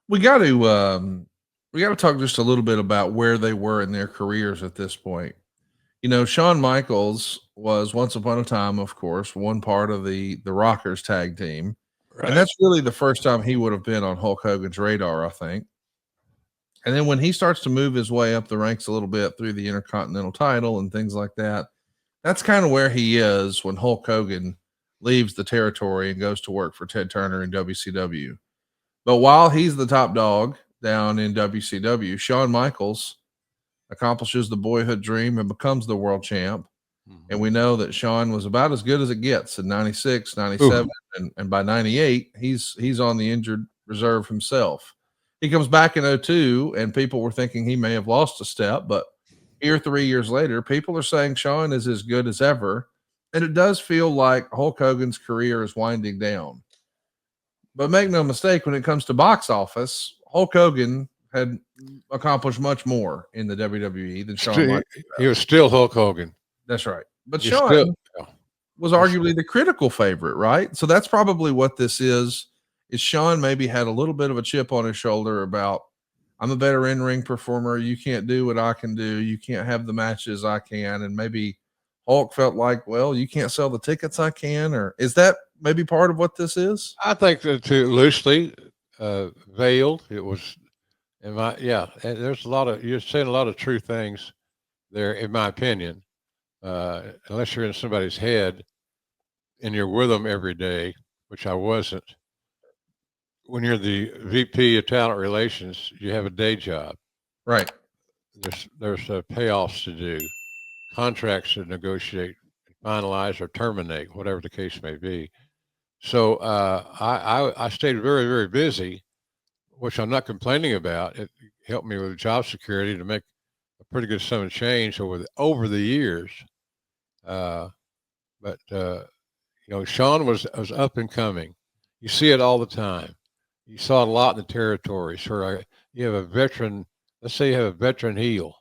We got to talk just a little bit about where they were in their careers at this point. Shawn Michaels was once upon a time, of course, one part of the Rockers tag team, and Right. that's really the first time he would have been on Hulk Hogan's radar, I think. And then when he starts to move his way up the ranks a little bit through the Intercontinental title and things like that, that's kind of where he is when Hulk Hogan leaves the territory and goes to work for Ted Turner in WCW. But while he's the top dog down in WCW, Shawn Michaels accomplishes the boyhood dream and becomes the world champ. And Mhm. we know that Shawn was about as good as it gets in 96, Ooh, 97, and by 98, he's on the injured reserve himself. He comes back in '02, and people were thinking he may have lost a step, but here 3 years later, people are saying Shawn is as good as ever. And it does feel like Hulk Hogan's career is winding down. But make no mistake, when it comes to box office, Hulk Hogan had accomplished much more in the WWE than Shawn still, Michaels he was has. still Hulk Hogan. That's right. But He's still, Shawn yeah, was he's, arguably the critical favorite, right? So that's probably what this is Shawn maybe had a little bit of a chip on his shoulder about, I'm a better in-ring performer. You can't do what I can do. You can't have the matches I can. And maybe Hulk felt like, well, you can't sell the tickets I can. Or is that maybe part of what this is? I think that too loosely veiled. It was, yeah. There's a lot of you're saying a lot of true things there, in my opinion. Unless you're in somebody's head and you're with them every day, which I wasn't. When you're the VP of talent relations, you have a day job. Right. There's payoffs to do, contracts to negotiate, finalize, or terminate, whatever the case may be. So I stayed very, very busy, which I'm not complaining about. It helped me with job security to make a pretty good sum of change over the years. Uh, but Shawn was up and coming. You see it all the time. You saw it a lot in the territories where you have a veteran. Let's say you have a veteran heel,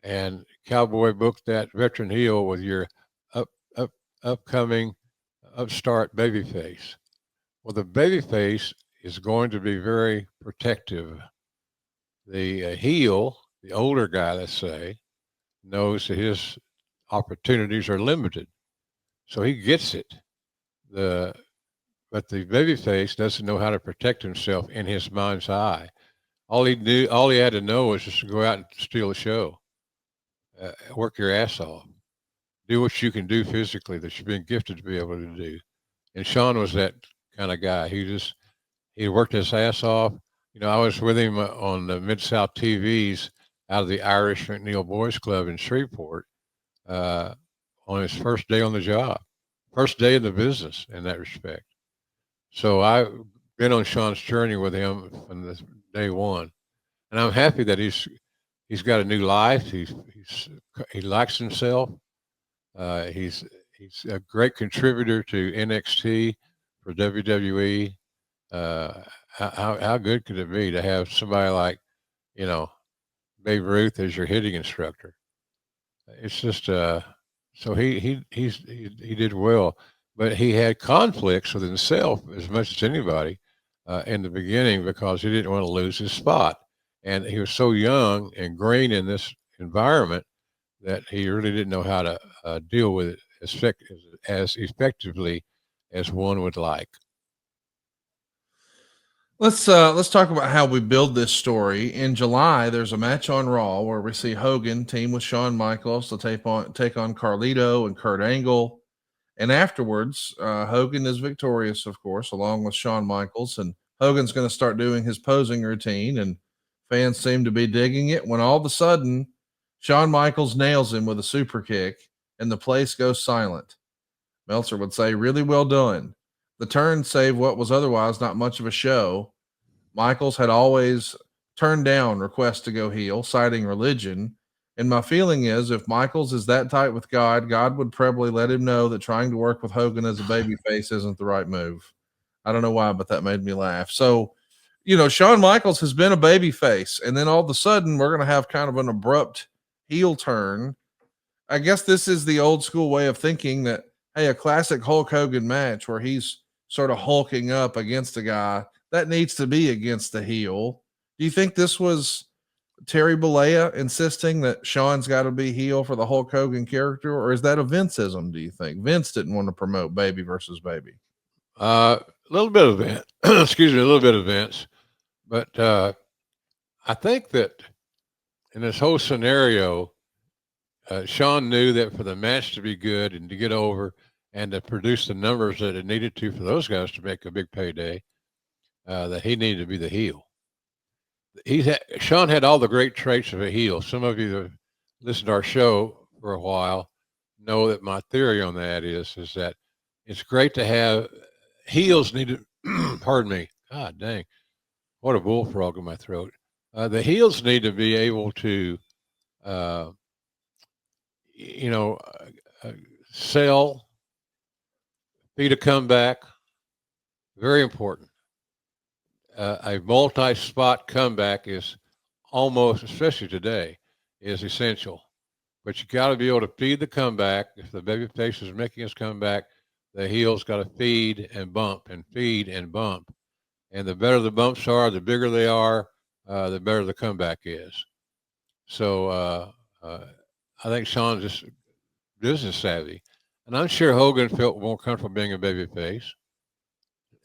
and Cowboy booked that veteran heel with your up up upcoming upstart babyface. Well, the babyface is going to be very protective. The heel, the older guy, let's say, knows that his opportunities are limited, so he gets it. The But the babyface doesn't know how to protect himself in his mind's eye. All he had to know was just to go out and steal a show, work your ass off, do what you can do physically that you've been gifted to be able to do. And Shawn was that kind of guy. He worked his ass off. I was with him on the Mid South TVs out of the Irish McNeil Boys Club in Shreveport uh, on his first day on the job, first day in the business in that respect. So I've been on Shawn's journey with him from the day one, and I'm happy that he's got a new life. He likes himself. He's a great contributor to NXT for WWE. How good could it be to have somebody like you know Babe Ruth as your hitting instructor? It's just so he did well, but he had conflicts with himself as much as anybody in the beginning because he didn't want to lose his spot, and he was so young and green in this environment that he really didn't know how to deal with it as effectively as one would like. Let's talk about how we build this story. In July, there's a match on Raw where we see Hogan team with Shawn Michaels to take on Carlito and Kurt Angle. And afterwards, Hogan is victorious, of course, along with Shawn Michaels. And Hogan's going to start doing his posing routine, and fans seem to be digging it. When all of a sudden, Shawn Michaels nails him with a super kick, and the place goes silent. Meltzer would say, really well done. The turn saved what was otherwise not much of a show. Michaels had always turned down requests to go heel, citing religion. And my feeling is if Michaels is that tight with God, God would probably let him know that trying to work with Hogan as a babyface isn't the right move. I don't know why, but that made me laugh. So, Shawn Michaels has been a babyface, and then all of a sudden we're going to have kind of an abrupt heel turn. I guess this is the old school way of thinking that, hey, a classic Hulk Hogan match where he's sort of hulking up against a guy, that needs to be against the heel. Do you think this was Terry Bollea insisting that Shawn's got to be heel for the Hulk Hogan character, or is that a Vinceism, do you think? Vince didn't want to promote baby versus baby. A little bit of Vince, excuse me, a little bit of Vince. But I think that in this whole scenario, Shawn knew that for the match to be good and to get over and to produce the numbers that it needed to for those guys to make a big payday, that he needed to be the heel. Shawn had all the great traits of a heel. Some of you that listened to our show for a while know that my theory on that is that it's great to have heels need to, pardon me, God dang, what a bullfrog in my throat. The heels need to be able to, sell, feed a comeback, very important. A multi-spot comeback is almost, especially today, is essential. But you got to be able to feed the comeback. If the babyface is making his comeback, the heel's got to feed and bump and feed and bump. And the better the bumps are, the bigger they are, the better the comeback is. So I think Shawn's just business savvy. And I'm sure Hogan felt more comfortable being a babyface.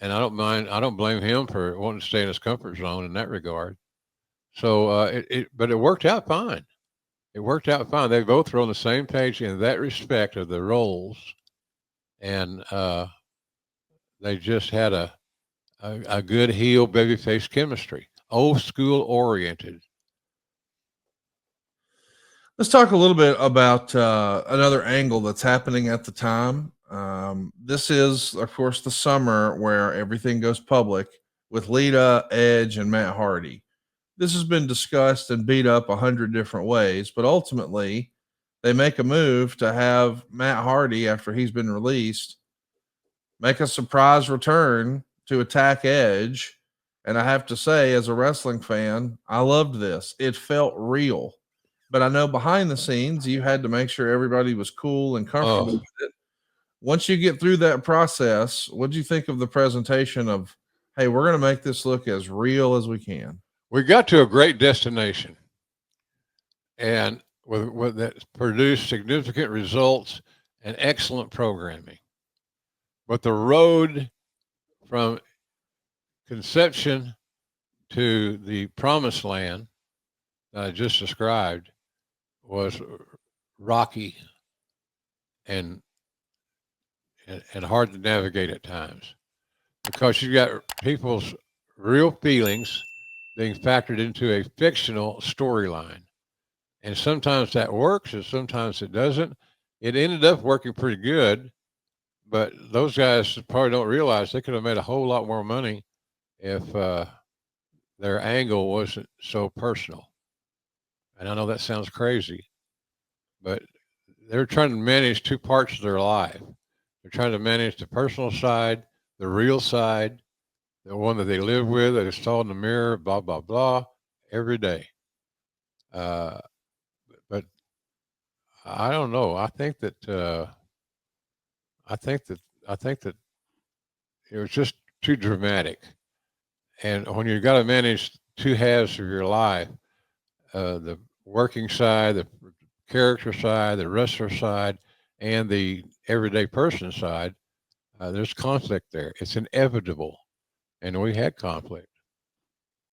And I don't blame him for wanting to stay in his comfort zone in that regard. So, but it worked out fine. It worked out fine. They both were on the same page in that respect of the roles. And they just had a good heel babyface chemistry, old school oriented. Let's talk a little bit about another angle that's happening at the time. This is, of course, the summer where everything goes public with Lita, Edge, and Matt Hardy. This has been discussed and beat up 100 different ways, but ultimately they make a move to have Matt Hardy, after he's been released, make a surprise return to attack Edge. And I have to say, as a wrestling fan, I loved this. It felt real. But I know behind the scenes, you had to make sure everybody was cool and comfortable with it. Once you get through that process, what do you think of the presentation of, hey, we're going to make this look as real as we can? We got to a great destination, and with that produced significant results and excellent programming. But the road from conception to the promised land that I just described was rocky and hard to navigate at times, because you got people's real feelings being factored into a fictional storyline. And sometimes that works and sometimes it doesn't. It ended up working pretty good, but those guys probably don't realize they could have made a whole lot more money if their angle wasn't so personal. And I know that sounds crazy, but they're trying to manage two parts of their life. They're trying to manage the personal side, the real side, the one that they live with, that is saw in the mirror, blah, blah, blah, every day. But I don't know. I think that it was just too dramatic. And when you got to manage two halves of your life, the working side, the character side, the wrestler side, and the everyday person side, there's conflict there. It's inevitable. And we had conflict.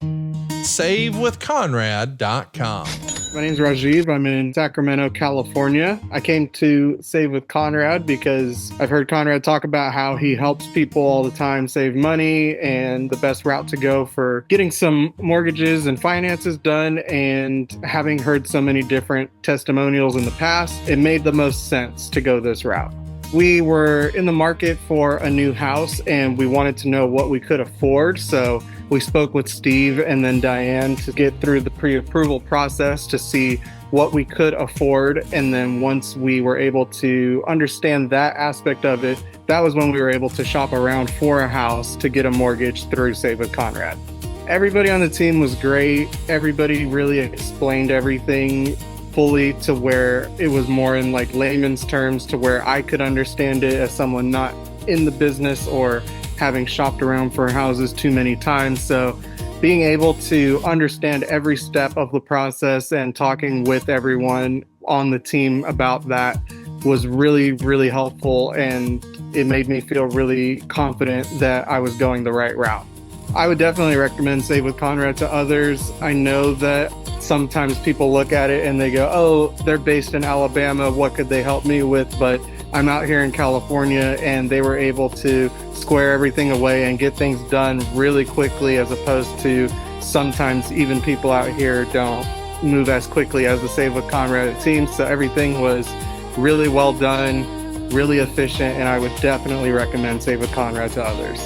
SaveWithConrad.com. My name is Rajiv. I'm in Sacramento, California. I came to Save with Conrad because I've heard Conrad talk about how he helps people all the time save money and the best route to go for getting some mortgages and finances done. And having heard so many different testimonials in the past, it made the most sense to go this route. We were in the market for a new house and we wanted to know what we could afford. So we spoke with Steve and then Diane to get through the pre-approval process to see what we could afford. And then once we were able to understand that aspect of it, that was when we were able to shop around for a house to get a mortgage through Save with Conrad. Everybody on the team was great. Everybody really explained everything fully to where it was more in like layman's terms to where I could understand it as someone not in the business or having shopped around for houses too many times. So being able to understand every step of the process and talking with everyone on the team about that was really, really helpful. And it made me feel really confident that I was going the right route. I would definitely recommend Save with Conrad to others. I know that sometimes people look at it and they go, oh, they're based in Alabama. What could they help me with? But I'm out here in California, and they were able to square everything away and get things done really quickly, as opposed to sometimes even people out here don't move as quickly as the Save with Conrad team. So everything was really well done, really efficient, and I would definitely recommend Save with Conrad to others.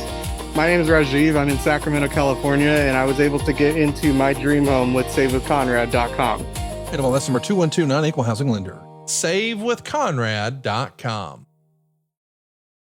My name is Rajiv. I'm in Sacramento, California, and I was able to get into my dream home with SaveWithConrad.com. Available lesson number 212, non-equal housing lender. SaveWithConrad.com.